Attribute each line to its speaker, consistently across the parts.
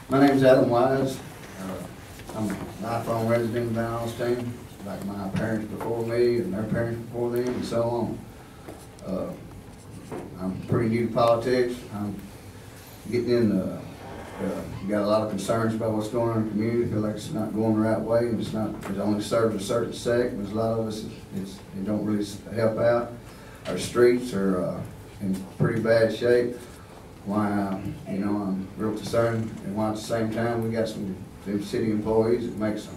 Speaker 1: My name is Adam Wise. I'm a lifelong resident of Van Alstyne, like my parents before me and their parents before them and so on. I'm pretty new to politics. I'm getting in got a lot of concerns about what's going on in the community. I feel like it's not going the right way, and it only serves a certain sect. There's a lot of us, it don't really help out. Our streets are in pretty bad shape. Why, I'm real concerned, and why at the same time we got some city employees that make some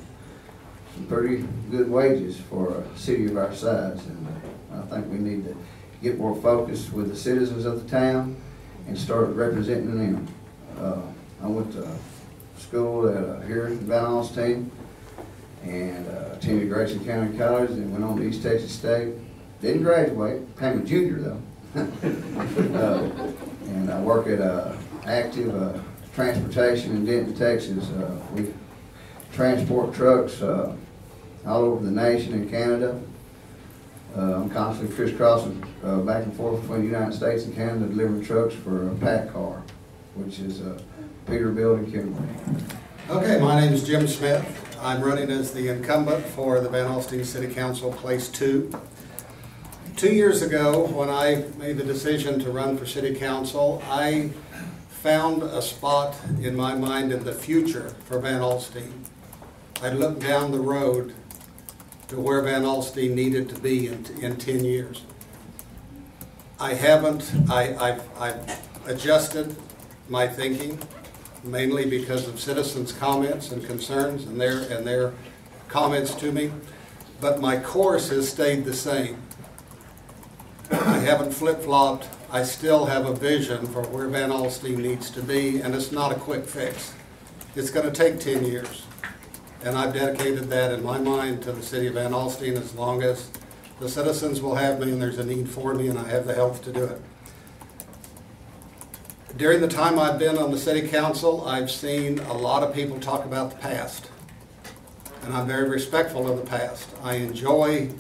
Speaker 1: pretty good wages for a city of our size, and I think we need to get more focused with the citizens of the town and start representing them. I went to school here in Van Alstyne and attended Grayson County College and went on to East Texas State. Didn't graduate, became a junior though. And I work at Active Transportation in Denton, Texas. We transport trucks all over the nation and Canada. I'm constantly crisscrossing back and forth between the United States and Canada delivering trucks for a PACCAR, which is Peterbilt and Kimberly.
Speaker 2: Okay, my name is Jim Smith. I'm running as the incumbent for the Van Alstyne City Council, Place 2. 2 years ago, when I made the decision to run for City Council, I found a spot in my mind in the future for Van Alstyne. I looked down the road to where Van Alstyne needed to be in 10 years. I've adjusted my thinking, mainly because of citizens' comments and concerns and their comments to me, but my course has stayed the same. I haven't flip-flopped. I still have a vision for where Van Alstyne needs to be, and it's not a quick fix. It's going to take 10 years, and I've dedicated that in my mind to the city of Van Alstyne as long as the citizens will have me and there's a need for me and I have the health to do it. During the time I've been on the City Council, I've seen a lot of people talk about the past, and I'm very respectful of the past. I enjoy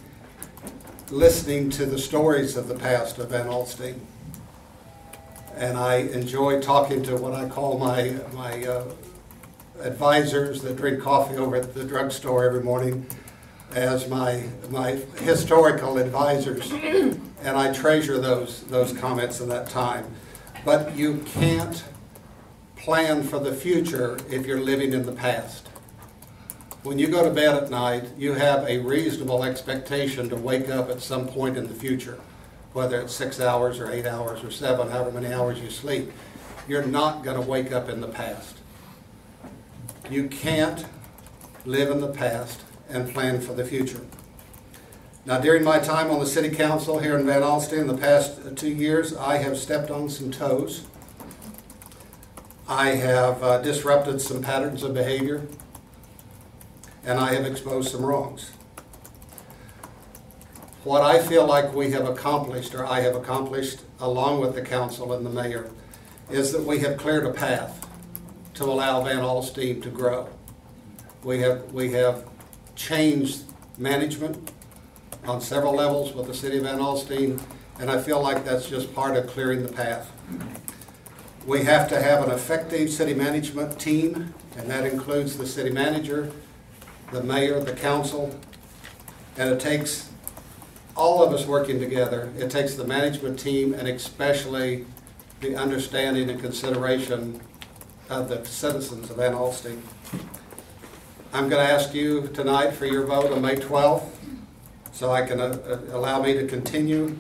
Speaker 2: listening to the stories of the past of Van Alstyne, and I enjoy talking to what I call my advisors that drink coffee over at the drugstore every morning as my historical advisors, and I treasure those comments and that time. But you can't plan for the future if you're living in the past. When you go to bed at night, you have a reasonable expectation to wake up at some point in the future, whether it's 6 hours or 8 hours or 7, however many hours you sleep. You're not going to wake up in the past. You can't live in the past and plan for the future. Now, during my time on the City Council here in Van Alstyne in the past 2 years, I have stepped on some toes. I have disrupted some patterns of behavior, and I have exposed some wrongs. What I feel like we have accomplished, or I have accomplished along with the council and the mayor, is that we have cleared a path to allow Van Alstyne to grow. We have changed management on several levels with the city of Van Alstyne, and I feel like that's just part of clearing the path. We have to have an effective city management team, and that includes the city manager, the mayor, the council, and it takes all of us working together. It takes the management team and especially the understanding and consideration of the citizens of Van Alstyne. I'm going to ask you tonight for your vote on May 12th so I can allow me to continue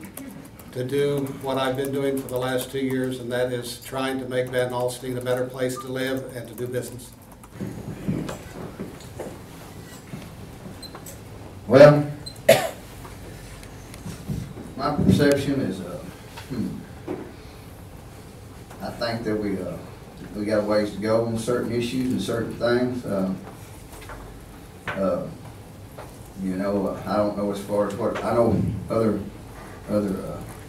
Speaker 2: to do what I've been doing for the last 2 years, and that is trying to make Van Alstyne a better place to live and to do business.
Speaker 1: Well, my perception is, I think that we got a ways to go on certain issues and certain things. I don't know as far as what I know. Other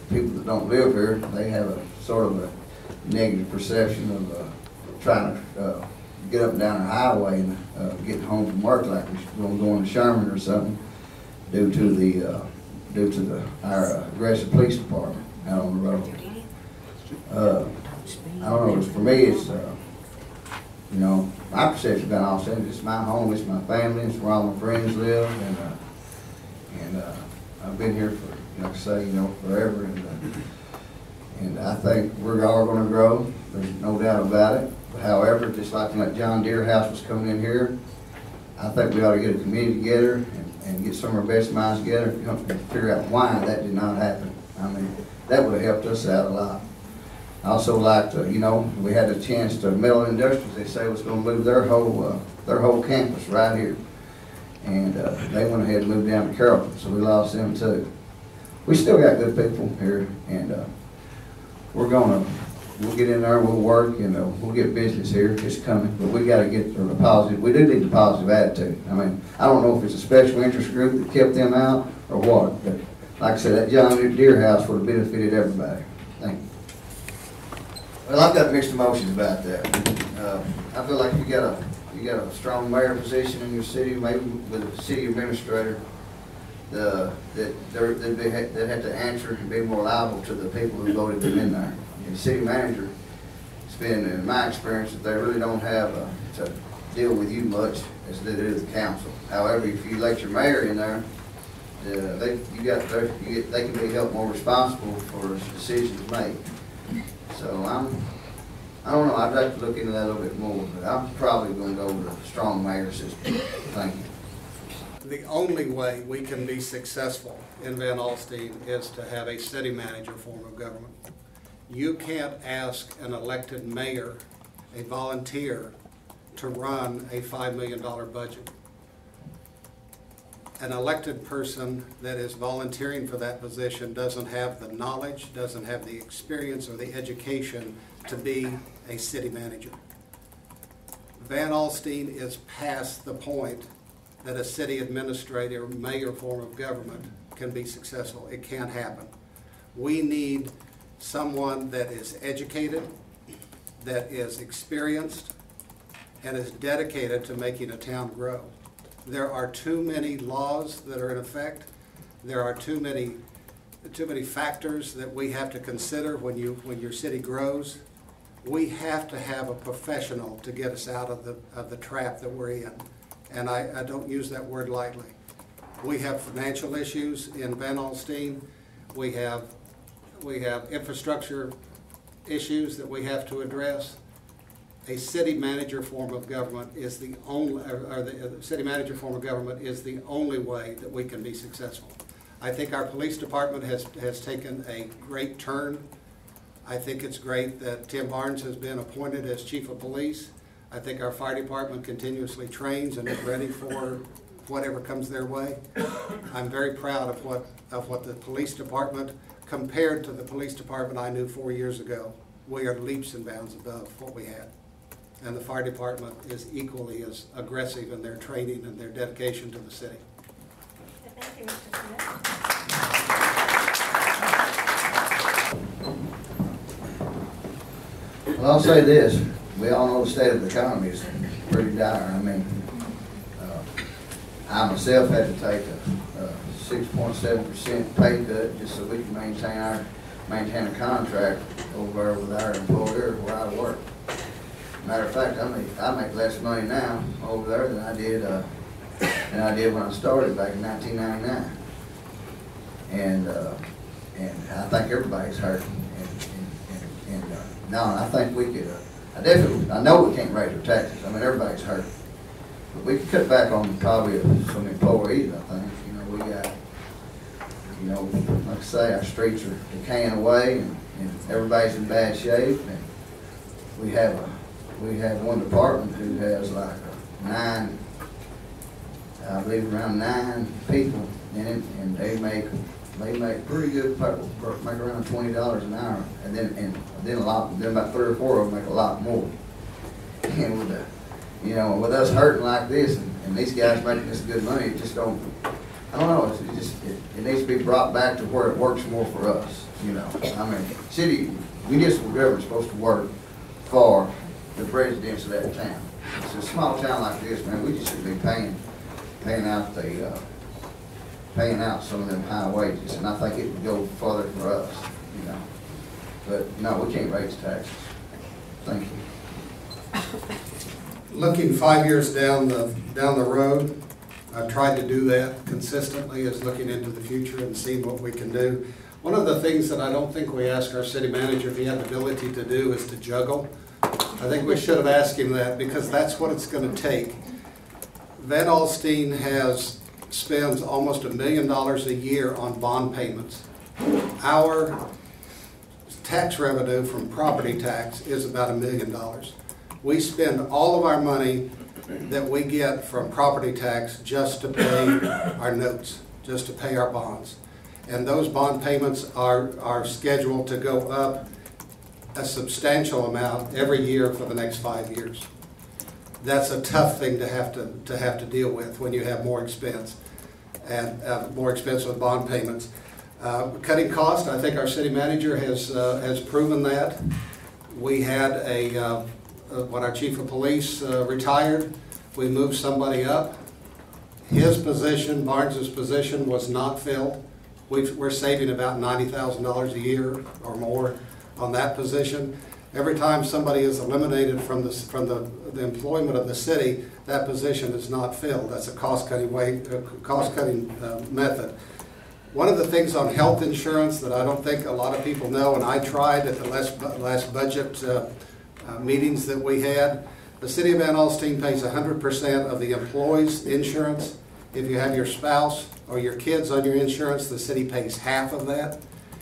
Speaker 1: people that don't live here, they have a sort of a negative perception of trying to get up and down the highway and getting home from work like we're going to Sherman or something, due to our aggressive police department out on the road. I don't know. For me, you know, my perception about Alstyne, it's my home, it's my family, it's where all my friends live, and I've been here for, like I say, you know, forever, and I think we're all gonna grow, there's no doubt about it. However, just like when that John Deere house was coming in here, I think we ought to get a committee together and get some of our best minds together and figure out why that did not happen. I mean, that would have helped us out a lot. I also like to, you know, we had a chance to Metal Industries, they say was gonna move their whole campus right here. And they went ahead and moved down to Carrollton, so we lost them too. We still got good people here, and we'll get in there, we'll work, and we'll get business here, it's coming. But we gotta get a positive, we do need a positive attitude. I mean, I don't know if it's a special interest group that kept them out or what, but like I said, that John Deere house would have benefited everybody. Thank you. Well, I've got mixed emotions about that. I feel like you got a strong mayor position in your city, maybe with a city administrator, that have to answer and be more liable to the people who voted them in there. And the city manager, it's been, in my experience, that they really don't have to deal with you much as they do the council. However, if you let your mayor in there, they can be held more responsible for decisions made. So I don't know, I'd like to look into that a little bit more, but I'm probably going to go with a strong mayor system. Thank you.
Speaker 2: The only way we can be successful in Van Alstyne is to have a city manager form of government. You can't ask an elected mayor, a volunteer, to run a $5 million budget. An elected person that is volunteering for that position doesn't have the knowledge, doesn't have the experience or the education to be a city manager. Van Alstyne is past the point that a city administrator, mayor form of government can be successful. It can't happen. We need someone that is educated, that is experienced, and is dedicated to making a town grow. There are too many laws that are in effect. There are too many factors that we have to consider when your city grows. We have to have a professional to get us out of the trap that we're in. And I don't use that word lightly. We have financial issues in Van Alstyne. We have infrastructure issues that we have to address. A city manager form of government is the only, or the city manager form of government is the only way that we can be successful. I think our police department has taken a great turn. I think it's great that Tim Barnes has been appointed as chief of police. I think our fire department continuously trains and is ready for whatever comes their way. I'm very proud of what the police department, compared to the police department I knew 4 years ago, we are leaps and bounds above what we had. And the fire department is equally as aggressive in their training and their dedication to the city.
Speaker 3: Thank you, Mr. Smith.
Speaker 1: Well, I'll say this, we all know the state of the economy is pretty dire. I mean, I myself had to take a 6.7% pay cut just so we can maintain a contract over there with our employer where I work. Matter of fact, I make less money now over there than I did when I started back in 1999. And I think everybody's hurting. No, I think we could. I know we can't raise our taxes. I mean, everybody's hurting. But we could cut back on probably some employees. I think. You know, we got. You know, like I say, our streets are decaying away, and everybody's in bad shape. And we have one department who has like I believe around 9 people in it, and they make pretty good, make around $20 an hour, and then about 3 or 4 of them make a lot more. And with with us hurting like this, and these guys making this good money, it just don't. I don't know. It needs to be brought back to where it works more for us. You know, I mean, municipal government is supposed to work for the residents of that town. It's a small town like this, man. We just should be paying out some of them high wages, and I think it would go further for us. You know, but no, we can't raise taxes. Thank you.
Speaker 2: Looking 5 years down the road, I've tried to do that consistently, is looking into the future and seeing what we can do. One of the things that I don't think we ask our city manager if he had the ability to do is to juggle. I think we should have asked him that, because that's what it's going to take. Van Alstyne spends almost $1 million a year on bond payments. Our tax revenue from property tax is about $1 million. We spend all of our money that we get from property tax just to pay our notes, just to pay our bonds. And those bond payments are scheduled to go up a substantial amount every year for the next 5 years. That's a tough thing to have to deal with when you have more expense and more expensive bond payments. Cutting costs, I think our city manager has proven that. We had when our chief of police retired, we moved somebody up. His position, Barnes's position, was not filled. We're saving about $90,000 a year or more on that position. Every time somebody is eliminated from the employment of the city, that position is not filled. That's a cost-cutting method. One of the things on health insurance that I don't think a lot of people know, and I tried at the last budget meetings that we had, the city of Van Alstyne pays 100% of the employee's insurance. If you have your spouse or your kids on your insurance, the city pays half of that.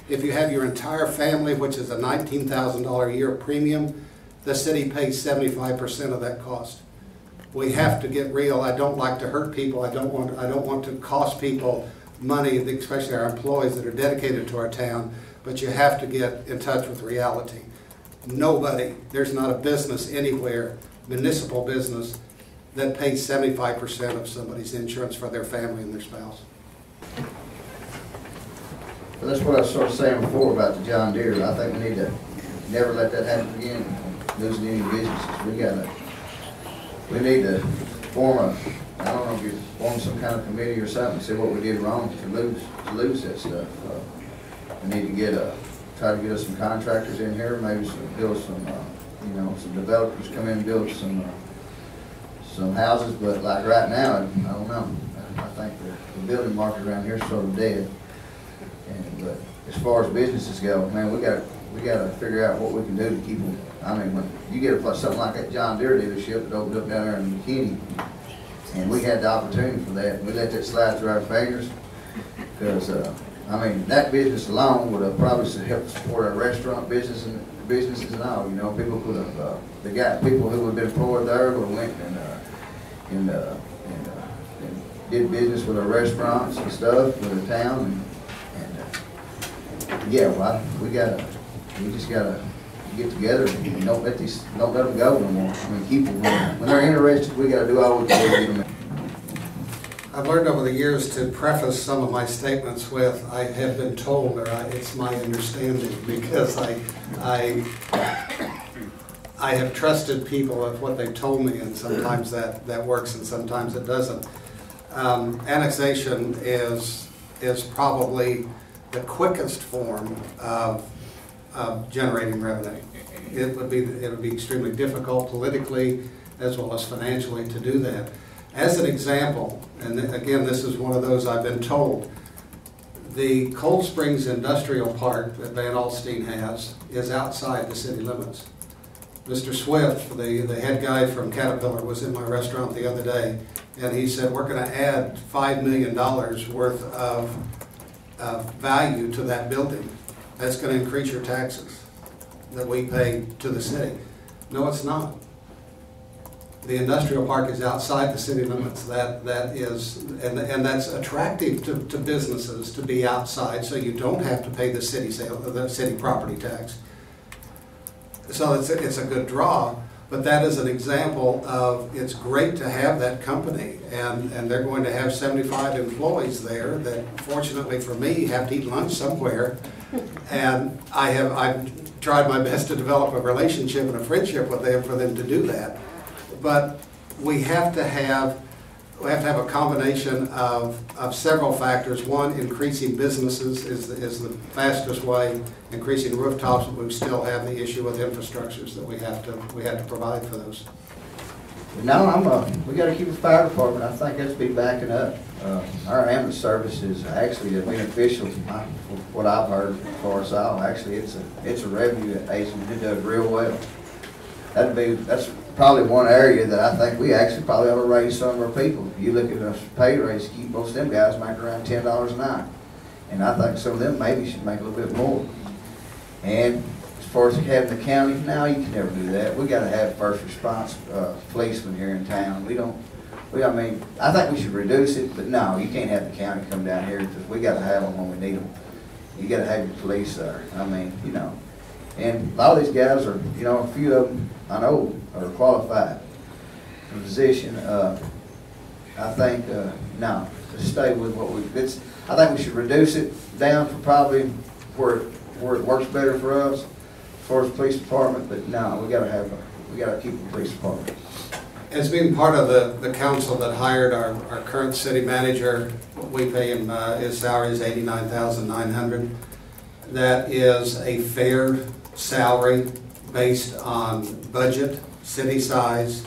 Speaker 2: If you have your entire family, which is a $19,000 a year premium, the city pays 75% of that cost. We have to get real. I don't like to hurt people. I don't want to cost people money, especially our employees that are dedicated to our town, but you have to get in touch with reality. Nobody, there's not a business anywhere, municipal business, that pays 75% of somebody's insurance for their family and their spouse.
Speaker 1: Well, that's what I was sort of saying before about the John Deere. I think we need to never let that happen again, losing any businesses. We need to form I don't know if you form some kind of committee or something, see what we did wrong to lose that stuff. We need to try to get us some contractors in here, maybe build some, some developers come in and build some houses. But like right now, I don't know. I think the building market around here is sort of dead. But as far as businesses go, man, we got to figure out what we can do to keep them. I mean, when you get something like that John Deere dealership that opened up down there in McKinney, and we had the opportunity for that, we let that slide through our fingers, because I mean, that business alone would have probably helped support our restaurant business and businesses and all. People could have, people who would have been employed there would have went and did business with our restaurants and stuff with the town. Yeah, well, we just gotta get together and don't let them go no more. I mean, keep them when they're interested. We gotta do all we can to keep them.
Speaker 2: I've learned over the years to preface some of my statements with "I have been told" or "It's my understanding," because I have trusted people with what they've told me, and sometimes that works and sometimes it doesn't. Annexation is probably the quickest form of generating revenue. It would be extremely difficult politically as well as financially to do that. As an example, and again, this is one of those I've been told, the Cold Springs Industrial Park that Van Alstyne has is outside the city limits. Mr. Swift, the head guy from Caterpillar, was in my restaurant the other day, and he said, we're going to add $5 million worth of value to that building. That's going to increase your taxes that we pay to the city. No, it's not. The industrial park is outside the city limits. That is, and that's attractive to businesses to be outside, so you don't have to pay the city property tax. So it's a good draw. But that is an example of, it's great to have that company, and they're going to have 75 employees there that, fortunately for me, have to eat lunch somewhere. And I've tried my best to develop a relationship and a friendship with them for them to do that. But we have to have a combination of several factors. One, increasing businesses is the fastest way. Increasing rooftops, but we still have the issue with infrastructures that we have to provide for those.
Speaker 1: No, we gotta keep the fire department, I think that's be backing up. Our ambulance service is actually a beneficial, from what I've heard as far as all, actually, it's a revenue agent, it does real well. That's probably one area that I think we actually probably ought to raise some of our people. If you look at us pay raise, keep most of them guys make around $10 an hour. And I think some of them maybe should make a little bit more. And as far as having the county, now you can never do that. We gotta have first response policemen here in town. I mean, I think we should reduce it, but no, you can't have the county come down here because we gotta have them when we need them. You gotta have your police there. I mean, you know. And a lot of these guys are, you know, a few of them I know are qualified for the position. I think, no, to stay with what I think we should reduce it down for probably where it works better for us as far as police department, but no, we gotta keep the police department.
Speaker 2: As being part of the council that hired our current city manager, we pay him, his salary is $89,900. That is a fair salary based on budget, city size,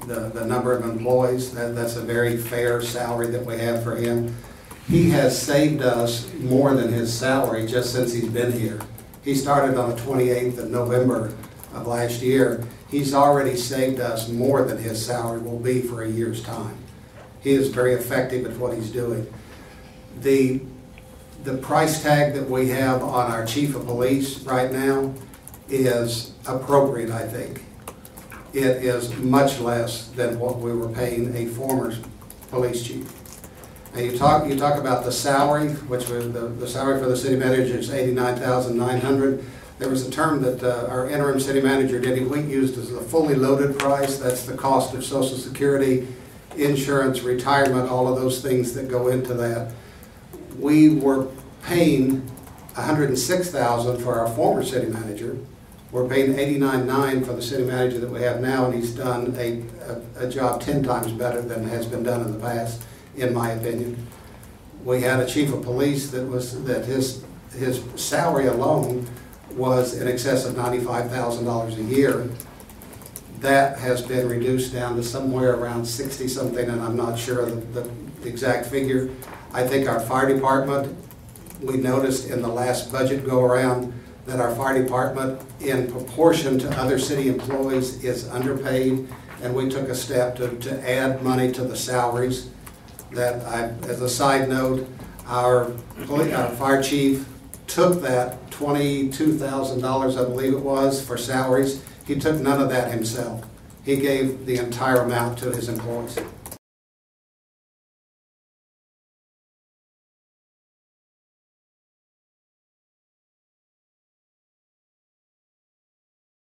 Speaker 2: the number of employees. That's a very fair salary that we have for him. He has saved us more than his salary just since he's been here. He started on the 28th of November of last year. He's already saved us more than his salary will be for a year's time. He is very effective at what he's doing. The price tag that we have on our chief of police right now is appropriate, I think. It is much less than what we were paying a former police chief. And you talk about the salary, which was the salary for the city manager is $89,900. There was a term that our interim city manager, Denny Wheat, used as the fully loaded price. That's the cost of Social Security, insurance, retirement, all of those things that go into that. We were paying $106,000 for our former city manager. We're paying $89,900 for the city manager that we have now, and he's done a job 10 times better than has been done in the past, in my opinion. We had a chief of police that his salary alone was in excess of $95,000 a year. That has been reduced down to somewhere around 60 something, and I'm not sure the exact figure. I think our fire department, we noticed in the last budget go around that our fire department in proportion to other city employees is underpaid, and we took a step to add money to the salaries. As a side note, our fire chief took that $22,000, I believe it was, for salaries. He took none of that himself. He gave the entire amount to his employees.